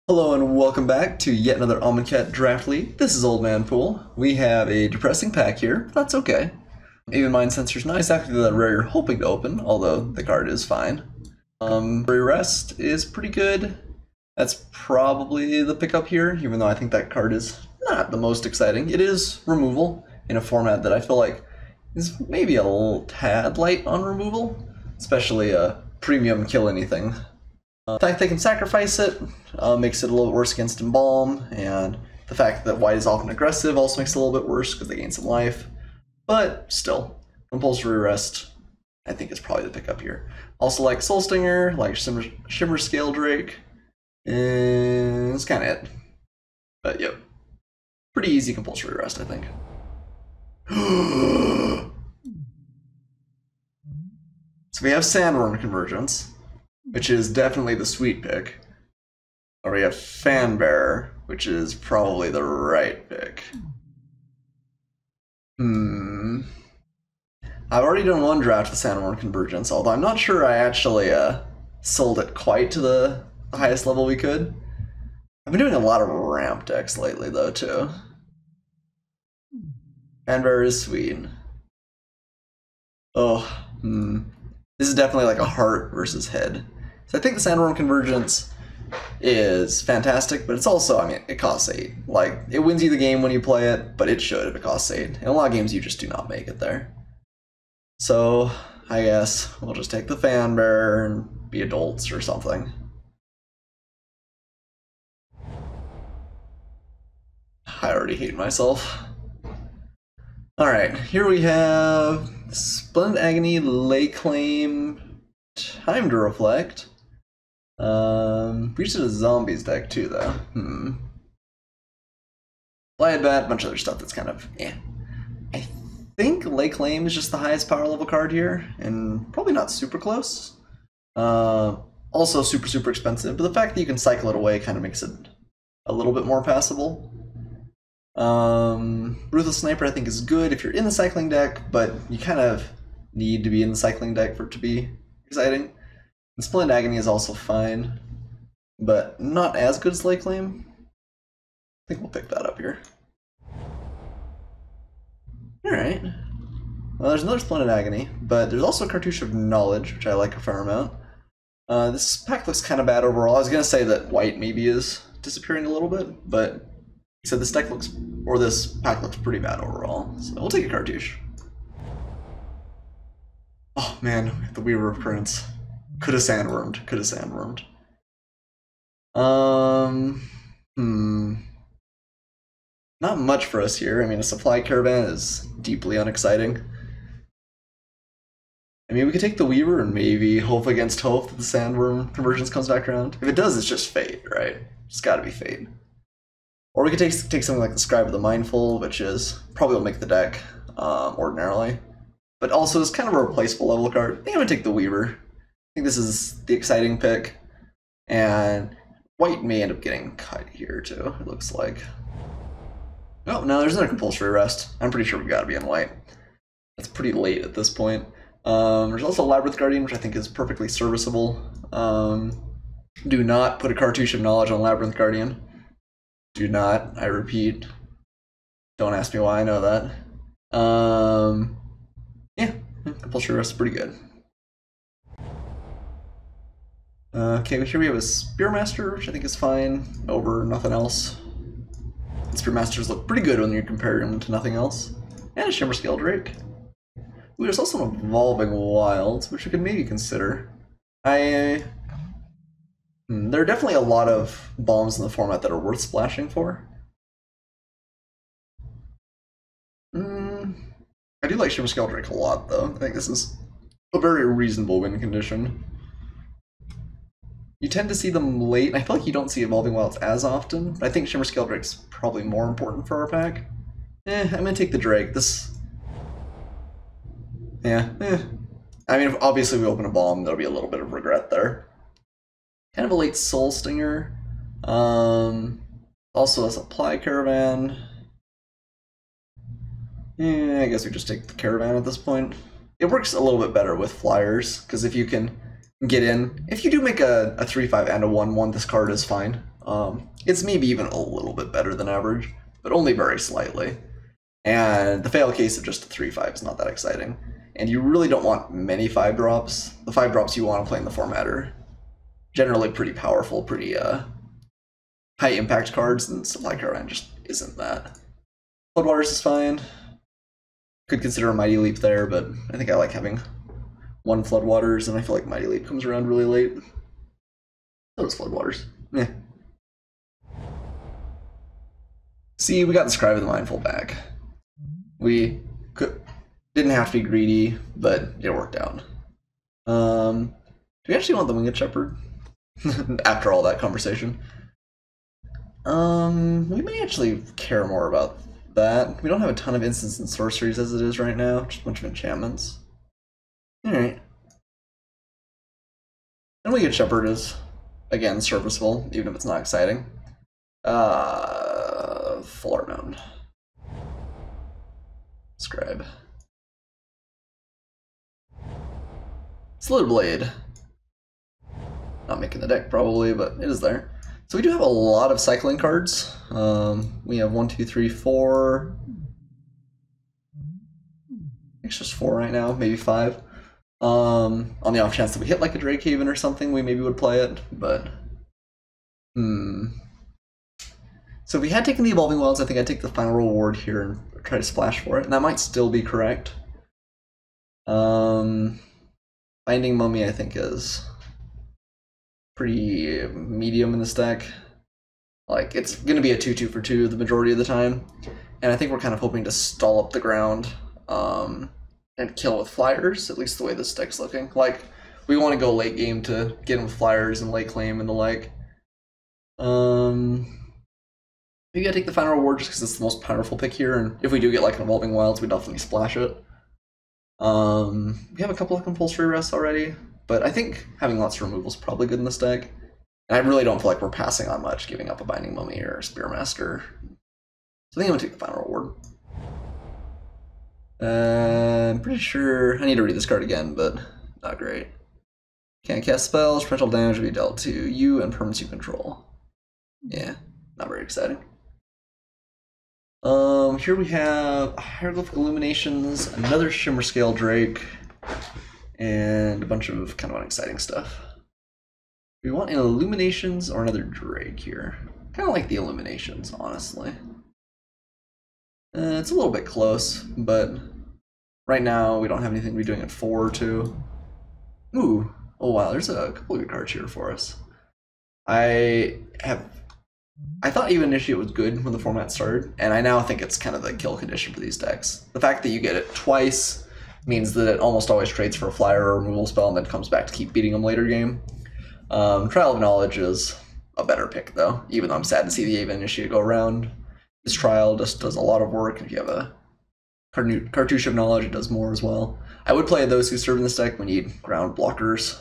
Hello and welcome back to yet another Amonkhet Draft League. This is Old Man Poole. We have a depressing pack here, but that's okay. Even Mind Sensor's not exactly the rare you're hoping to open, although the card is fine. Free Rest is pretty good. That's probably the pickup here, even though I think that card is not the most exciting. It is removal in a format that I feel like is maybe a little tad light on removal, especially a premium kill anything. The fact they can sacrifice it makes it a little bit worse against Embalm, and the fact that white is often aggressive also makes it a little bit worse because they gain some life. But still, Compulsory Rest, I think is probably the pickup here. Also like Soul Stinger, like Shimmer Scale Drake, and that's kind of it. But yep, pretty easy Compulsory Rest, I think. So we have Sandworm Convergence, which is definitely the sweet pick. Or we have Fanbearer, which is probably the right pick. I've already done one draft with Sandworm Convergence, although I'm not sure I actually sold it quite to the highest level we could. I've been doing a lot of ramp decks lately, though, too. Fanbearer is sweet. Oh, This is definitely like a heart versus head. So I think the Sandworm Convergence is fantastic, but it's also, I mean, it costs 8. Like, it wins you the game when you play it, but it should if it costs 8. In a lot of games, you just do not make it there. So, I guess we'll just take the Fanbearer and be adults or something. I already hate myself. Alright, here we have Splendid Agony, Lay Claim, Time to Reflect. Breach of the Zombies deck too, though. Flyad Bat, a bunch of other stuff that's kind of I think Lay Claim is just the highest power level card here, and probably not super close. Also super expensive, but the fact that you can cycle it away kind of makes it a little bit more passable. Ruthless Sniper I think is good if you're in the cycling deck, but you kind of need to be in the cycling deck for it to be exciting. And Splendid Agony is also fine, but not as good as Lay Claim. I think we'll pick that up here. Alright. Well, there's another Splendid Agony, but there's also a Cartouche of Knowledge, which I like a fair amount. This pack looks kind of bad overall. I was going to say that white maybe is disappearing a little bit, but so this deck looks, or this pack looks pretty bad overall. So we'll take a Cartouche. Oh man, the Weaver of Currents. Could have sandwormed. Could have sandwormed. Not much for us here. I mean, a Supply Caravan is deeply unexciting. I mean, we could take the Weaver and maybe hope against hope that the Sandworm Convergence comes back around. If it does, it's just Fate, right? It's gotta be Fate. Or we could take something like the Scribe of the Mindful, which is probably will make the deck ordinarily. But also is kind of a replaceable level card. I think I'm gonna take the Weaver. I think this is the exciting pick. And white may end up getting cut here too, it looks like. Oh, no, there's another Compulsory Rest. I'm pretty sure we've got to be in white. That's pretty late at this point. There's also Labyrinth Guardian, which I think is perfectly serviceable. Do not put a Cartouche of Knowledge on Labyrinth Guardian. Do not, I repeat. Don't ask me why I know that. Yeah, Compulsory Rest is pretty good. Okay, here we have a Spearmaster, which I think is fine over nothing else. Spearmasters look pretty good when you're comparing them to nothing else. And a Shimmer Scale Drake. Ooh, there's also an Evolving Wilds, which we could maybe consider. There are definitely a lot of bombs in the format that are worth splashing for. I do like Shimmer Scale Drake a lot, though. I think this is a very reasonable win condition. You tend to see them late, and I feel like you don't see Evolving Wilds as often, but I think Shimmer Scale Drake's probably more important for our pack. I'm gonna take the Drake. I mean, if obviously we open a bomb, there'll be a little bit of regret there. Kind of a late Soul Stinger. Also a Supply Caravan. I guess we just take the Caravan at this point. It works a little bit better with flyers, because if you can get in. If you do make a 3/5 and a 1/1, this card is fine. It's maybe even a little bit better than average, but only very slightly. And the fail case of just a 3/5 is not that exciting. And you really don't want many 5-drops. The 5-drops you want to play in the format are generally pretty powerful, pretty high impact cards, and Supply Caravan just isn't that. Floodwaters is fine. Could consider a Mighty Leap there, but I think I like having 1 Floodwaters, and I feel like Mighty Leap comes around really late. So does Floodwaters. Yeah. See, we got the Scribe of the Mindful back. Didn't have to be greedy, but it worked out. Do we actually want the Winged Shepherd? After all that conversation. We may actually care more about that. We don't have a ton of instants and sorceries as it is right now, just a bunch of enchantments. Alright. And Winged Shepherd is, again, serviceable, even if it's not exciting. Full Mound. Scribe. Slitherblade. Not making the deck probably, but it is there. So we do have a lot of cycling cards. We have 1, 2, 3, 4. It's just 4 right now, maybe 5. On the off chance that we hit like a Drakehaven or something, we maybe would play it, but So if we had taken the Evolving Wilds, I think I'd take the Final Reward here and try to splash for it, and that might still be correct. Binding Mummy, I think, is pretty medium in this deck. Like, it's going to be a 2/2 for 2 the majority of the time, and I think we're kind of hoping to stall up the ground and kill with flyers, at least the way this deck's looking. Like, we want to go late game to get in with flyers and late claim and the like. Maybe I take the Final Reward just because it's the most powerful pick here, and if we do get like an Evolving Wilds, we definitely splash it. We have a couple of compulsory rests already, but I think having lots of removal is probably good in this deck. And I really don't feel like we're passing on much, giving up a Binding Mummy or a Spearmaster. So I think I'm going to take the Final Reward. I'm pretty sure I need to read this card again, but not great. Can't cast spells, potential damage will be dealt to you and permanents you control. Yeah, not very exciting. Here we have Hieroglyphic Illuminations, another Shimmer Scale Drake, and a bunch of kind of unexciting stuff. We want an Illuminations or another Drake here. Kind of like the Illuminations, honestly. It's a little bit close, but right now we don't have anything to be doing at 4 or 2. Ooh, oh wow, there's a couple of good cards here for us. I thought Even Initiate was good when the format started, and I now think it's kind of the kill condition for these decks. The fact that you get it twice means that it almost always trades for a flyer or removal spell and then comes back to keep beating them later game. Trial of Knowledge is a better pick, though, even though I'm sad to see the Even Initiate go around. This Trial just does a lot of work, and if you have a Cartouche of Knowledge, it does more as well. I would play Those Who Serve in this deck. We need ground blockers.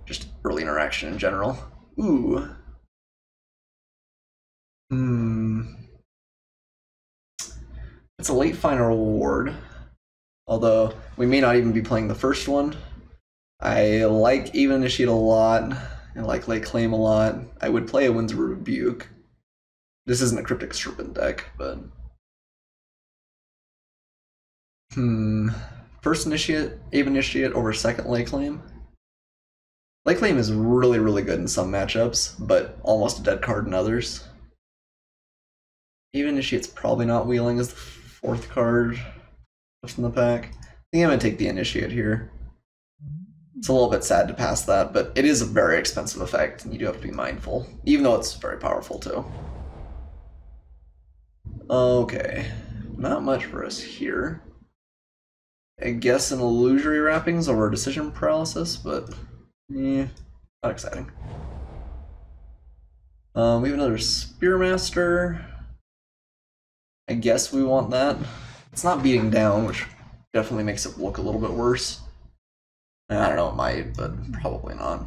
Just early interaction in general. Ooh. It's a late Final Reward, although we may not even be playing the first one. I like Even Initiate a lot, and like Late Claim a lot. I would play a Winds of Rebuke. This isn't a Cryptic Serpent deck, but first Initiate, Even Initiate over second Late Claim. Late Claim is really, really good in some matchups, but almost a dead card in others. Even Initiate's probably not wheeling as the 4th card from the pack. I think I'm going to take the Initiate here. It's a little bit sad to pass that, but it is a very expensive effect, and you do have to be mindful, even though it's very powerful too. Okay, not much for us here. I guess an Illusory Wrappings over Decision Paralysis, but not exciting. We have another Spearmaster. I guess we want that. It's not beating down, which definitely makes it look a little bit worse. I don't know, it might, but probably not.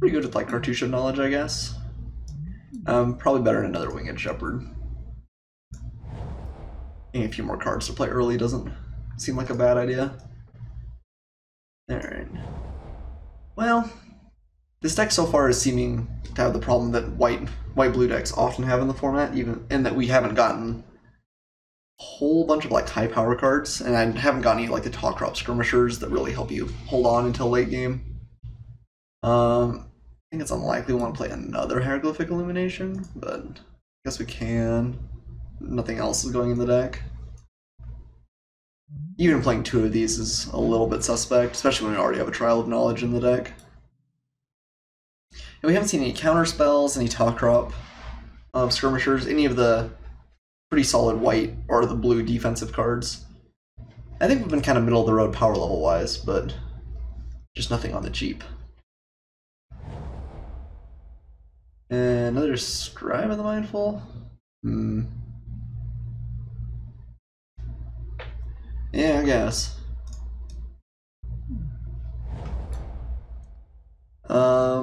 Pretty good with like Cartouche of Knowledge, I guess. Probably better than another Winged Shepherd. Getting a few more cards to play early doesn't seem like a bad idea. Alright. Well, this deck so far is seeming to have the problem that white-blue decks often have in the format, even in that we haven't gotten a whole bunch of like high power cards, and I haven't gotten any like the Rhet-Crop skirmishers that really help you hold on until late game. I think it's unlikely we want to play another Hieroglyphic Illumination, but I guess we can. Nothing else is going in the deck. Even playing 2 of these is a little bit suspect, especially when we already have a Trial of Knowledge in the deck. And we haven't seen any counter spells, any Rhet-Crop skirmishers, any of the pretty solid white or the blue defensive cards. I think we've been kind of middle of the road power level wise, but just nothing on the cheap. And another Scribe of the Mindful? Yeah, I guess.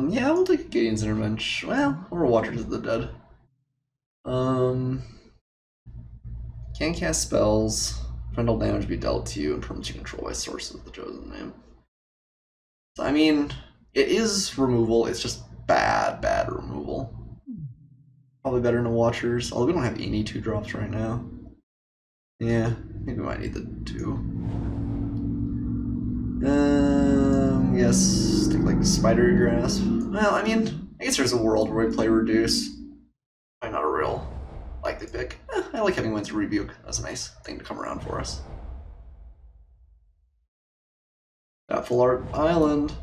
Yeah, we'll take a Gideon's Intervention. Well, or Watchers of the Dead. Can't cast spells. Friendly damage be dealt to you and permanents you control by source of the chosen name. So, I mean, it is removal, it's just bad removal. Probably better than Watchers, although we don't have any 2-drops right now. Yeah, I think we might need the 2. Yes, take like Spidery Grasp. Well, I mean, I guess there's a world where we play Reduce. Probably not a real likely pick. I like having Winds of Rebuke. That's a nice thing to come around for us. Got Full Art Island.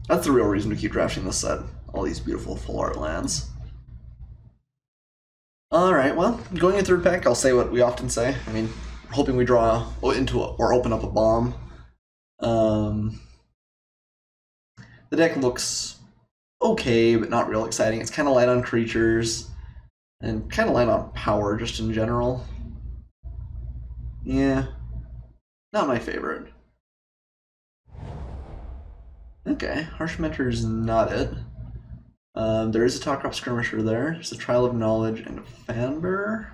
That's the real reason to keep drafting this set. All these beautiful full art lands. Alright, well, going in 3rd pack, I'll say what we often say. I mean, we're hoping we draw into or open up a bomb. The deck looks okay, but not real exciting. It's kind of light on creatures, and kind of light on power just in general. Yeah, not my favorite. Okay, Harsh Mentor is not it. There is a Rhet-Crop skirmisher there. There's a Trial of Knowledge and a Fanbearer.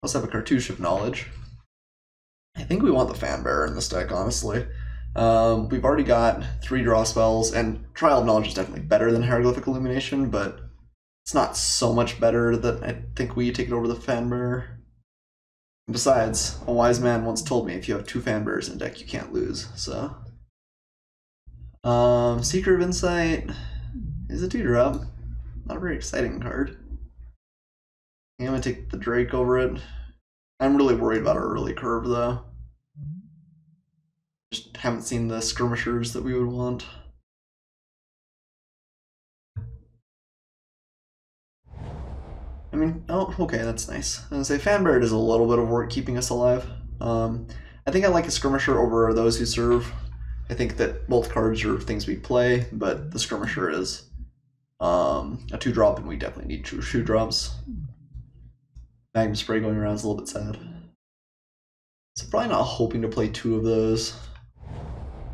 Let's have a Cartouche of Knowledge. I think we want the Fanbearer in this deck, honestly. We've already got 3 draw spells, and Trial of Knowledge is definitely better than Hieroglyphic Illumination, but it's not so much better that I think we take it over the Fanbearer. And besides, a wise man once told me if you have 2 Fanbearers in a deck, you can't lose, so. Seeker of Insight is a 2-drop. Not a very exciting card. I'm gonna take the Drake over it. I'm really worried about our early curve, though. Just haven't seen the skirmishers that we would want. I mean, oh, okay, that's nice. I was gonna say Fanbearer does a little bit of work keeping us alive. I think I like a skirmisher over those who serve. I think that both cards are things we play, but the skirmisher is a 2-drop, and we definitely need 2 2-drops. Magnum Spray going around is a little bit sad. So probably not hoping to play 2 of those.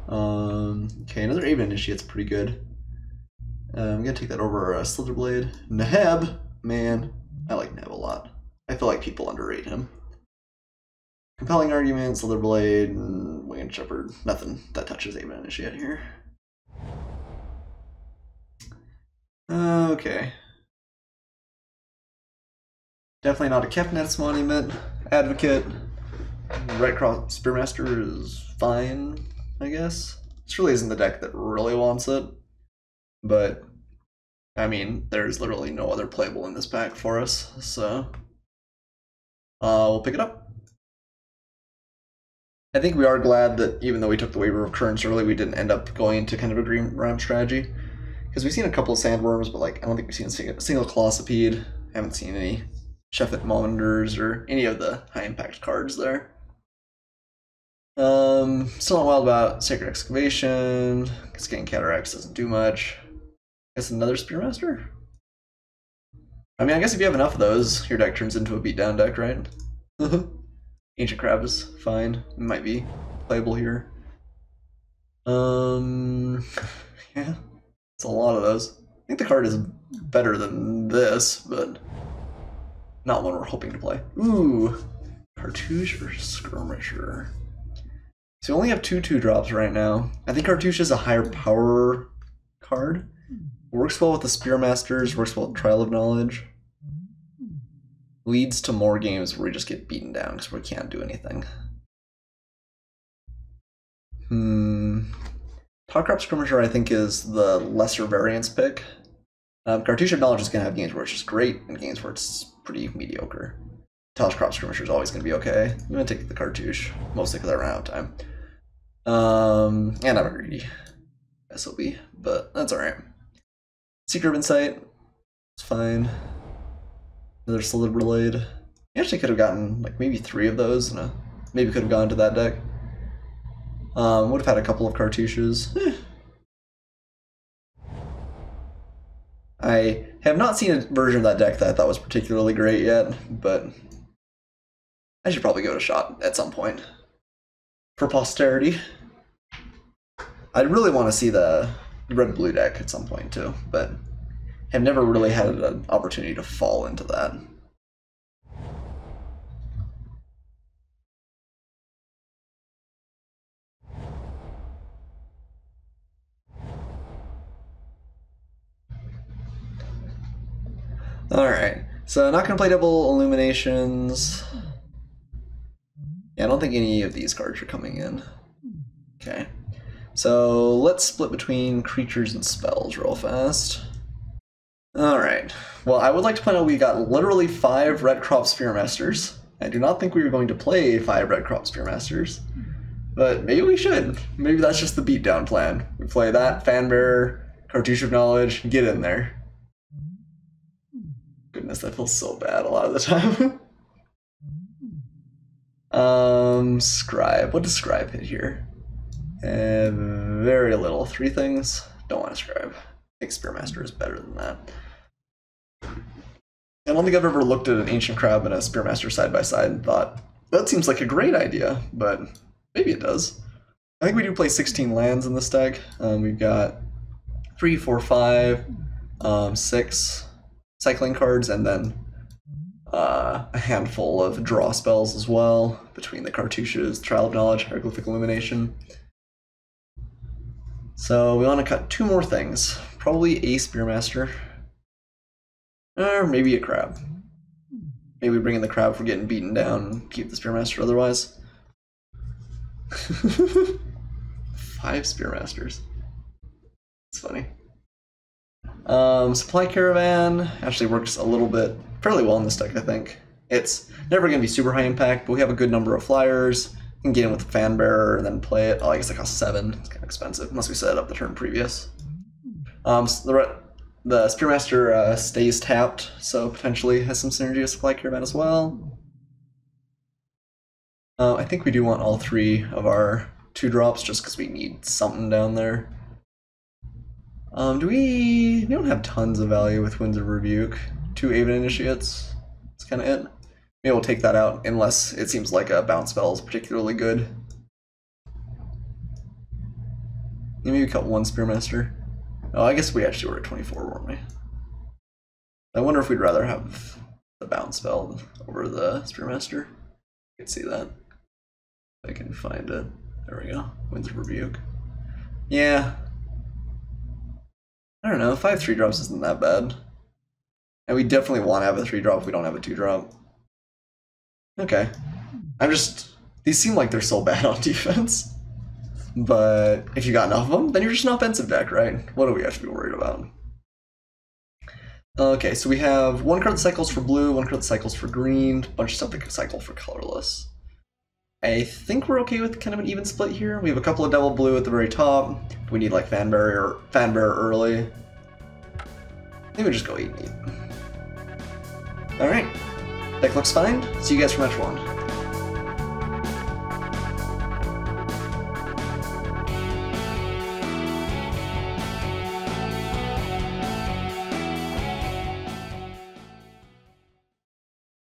Okay, another Aven Initiate's pretty good. I'm gonna take that over Slitherblade. Neheb, man, I like Neheb a lot. I feel like people underrate him. Compelling Argument, Slitherblade, and Winged Shepherd. Nothing that touches Aven Initiate here. Okay. Definitely not a Kefnet's Monument. Advocate. Rhet-Crop Spearmaster is fine, I guess. This really isn't the deck that really wants it. But, I mean, there's literally no other playable in this pack for us, so we'll pick it up. I think we are glad that even though we took the Waiver of Currents early, we didn't end up going into kind of a green ramp strategy. Because we've seen a couple of Sandworms, but like I don't think we've seen a single Colossopede. Haven't seen any Sheffet Monitors or any of the high impact cards there. Still not wild about Sacred Excavation. Cascading Cataracts doesn't do much. Guess another Spearmaster? I mean, I guess if you have enough of those, your deck turns into a beatdown deck, right? Ancient Crab is fine. It might be playable here. Yeah, it's a lot of those. I think the card is better than this, but not one we're hoping to play. Ooh, Cartouche or Skirmisher. So we only have 2 2-drops right now. I think Cartouche is a higher power card. Works well with the Spearmasters, works well with Trial of Knowledge. Leads to more games where we just get beaten down because we can't do anything. Rhet-Crop Skirmisher, I think, is the lesser variance pick. Cartouche of Knowledge is going to have games where it's just great and games where it's pretty mediocre. Rhet-Crop Skirmisher is always going to be okay. I'm going to take the Cartouche, mostly because I ran out of time. And I'm a greedy SOB, but that's alright. Secret of Insight, it's fine. Another Solid Blade. You actually could have gotten like maybe 3 of those, and maybe could have gone to that deck. Would have had a couple of Cartouches. I have not seen a version of that deck that I thought was particularly great yet, but I should probably give it a shot at some point. For posterity. I'd really want to see the red-blue deck at some point too, but have never really had an opportunity to fall into that. Alright, so not gonna play double illuminations. Yeah, I don't think any of these cards are coming in. Okay. So let's split between creatures and spells real fast. Alright. Well, I would like to point out we got literally 5 Rhet-Crop Spearmasters. I do not think we were going to play 5 Rhet-Crop Spearmasters. But maybe we should. Maybe that's just the beatdown plan. We play that, Fanbearer, Cartouche of Knowledge, get in there. Goodness, that feels so bad a lot of the time. Scribe. What does Scribe hit here? Very little. 3 things. Don't want to Scribe. I think Spearmaster is better than that. I don't think I've ever looked at an Ancient Crab and a Spearmaster side by side and thought, that seems like a great idea, but maybe it does. I think we do play 16 lands in this deck. We've got 3, 4, 5, 6 cycling cards, and then a handful of draw spells as well, between the Cartouches, Trial of Knowledge, Hieroglyphic Illumination. So we want to cut 2 more things. Probably a Spearmaster. Or maybe a Crab. Maybe we bring in the Crab for getting beaten down and keep the Spearmaster otherwise. 5 Spearmasters. It's funny. Supply Caravan actually works a little bit fairly well in this deck, I think. It's never going to be super high impact, but we have a good number of flyers. You can get in with the Fanbearer and then play it. Oh, I guess it costs 7. It's kind of expensive, unless we set it up the turn previous. So the Spearmaster stays tapped, so potentially has some synergy with Supply Caravan as well. I think we do want all 3 of our 2-drops just because we need something down there. We don't have tons of value with Winds of Rebuke. 2 Aven Initiates. That's kind of it. Maybe we'll take that out unless it seems like a bounce spell is particularly good. Maybe we cut 1 Spearmaster. Oh, I guess we actually were at 24, weren't we? I wonder if we'd rather have the bounce spell over the Spearmaster. I can see that. If I can find it. There we go. Winds of Rebuke. Yeah. I don't know, 5 3-drops isn't that bad. And we definitely want to have a 3-drop if we don't have a 2-drop. Okay. These seem like they're so bad on defense. But if you got enough of them, then you're just an offensive deck, right? What do we have to be worried about? Okay, so we have 1 card that cycles for blue, 1 card that cycles for green, a bunch of stuff that can cycle for colorless. I think we're okay with kind of an even split here. We have a couple of double blue at the very top. We need like Fanbearer early. I think we just go 8 and 8. Alright, deck looks fine. See you guys for match 1.